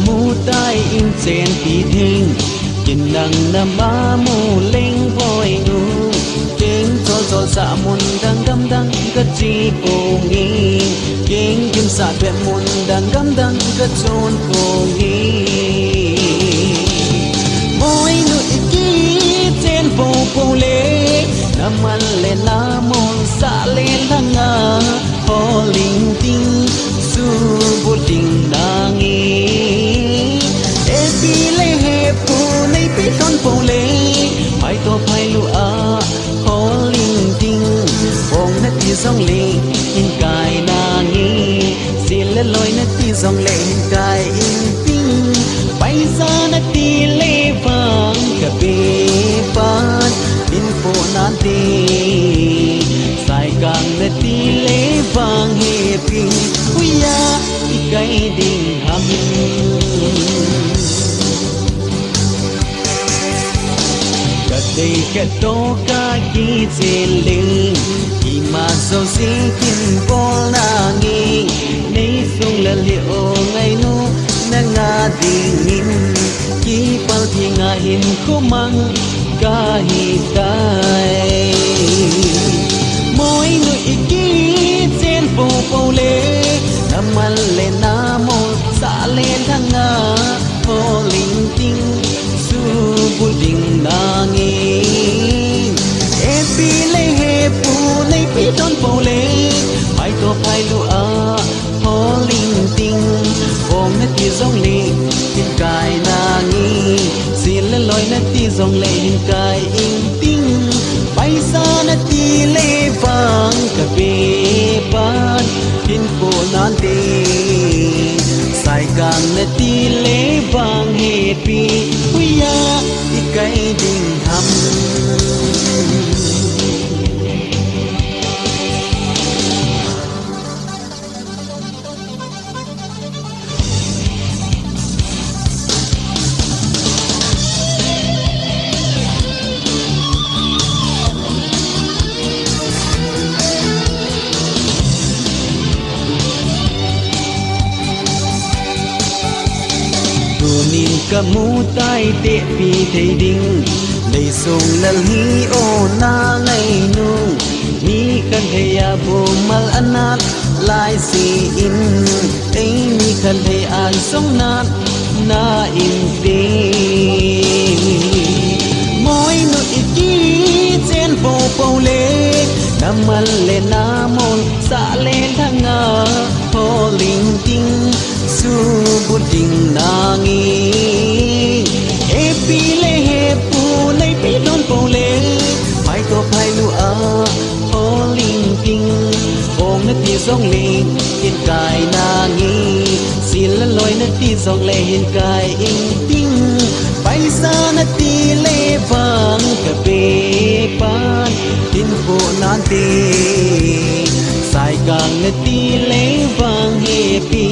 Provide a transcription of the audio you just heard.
มูใต้อินเซนปีเทงจินดังน้ำมามูเล็งพอยงูเก่งโซโซสะมุนดังกำดังกะจีโกงีเก่งกิมสะเบ็ดมุนดังกำดังกะโจนโกงีมอยนุอีกีเจนโปโปเลน้ำมันเลน้ำมนสะเลลังอาพอลิงติงสูบุดิงนางเอปีเลเฮปูในปีต้นโปเลไปตัวไปลูอาพอลิงติงวงนาทีสองเลหินกายนางสิเลลอยนาทีสองเลหินกายอินติงไปซานาทีเลฟังกะเบปานอินโปนานตีสายกลางนาทีเลฟังเฮปิงหุยาอีไกดิ่งหำกะเดกะโตกะกีเจลิงอีมาโซซิกินโปลางีในสุงละลิโอไงนูนังอาดิงินกีปัลที่งาหินคุมังกาฮิตายมอยนุอีกีเจนโปโปเลน้ำมันเลน้ำมนสาเลนทั้งอาโพลิงติงสูบุดิงนางเอปีเลเฮปูในปีต้นโปเลไปตัวไปลูอาโพลิงติงวงนาทีสองเลหินกายนางสิเลลอยนาทีสองเลหินกายอิงติงไปซานาทีเลฟังกะเบปานหินโปนานเตสายกลางนาทีเลฟังเฮปีหุยาอีไกดิ่งหำนินกะมูใต้เตะปีเทดิงได้ส่งละลีโอนาไงนูมีกันเทียบูมัลอนาดลายสีอินเอ้มีกันเทียอันสงนาดนาอินเตมอยนุอีกีเจนโปโปเลน้ำมันเลน้ำมนสาเลนทั้งอาพอลิงติงสูบุดิงนางเอปีเลเฮปูในปีต้นโปเลไปตัวไปลูอาพอลิงติงวงนาทีสองเลหินกายนางสิละลอยนาทีสองเลหินกายอิงติงไปซานาทีเลฟังกะเบปานหินโปนานเตสายกลางนาทีเลฟังเฮปี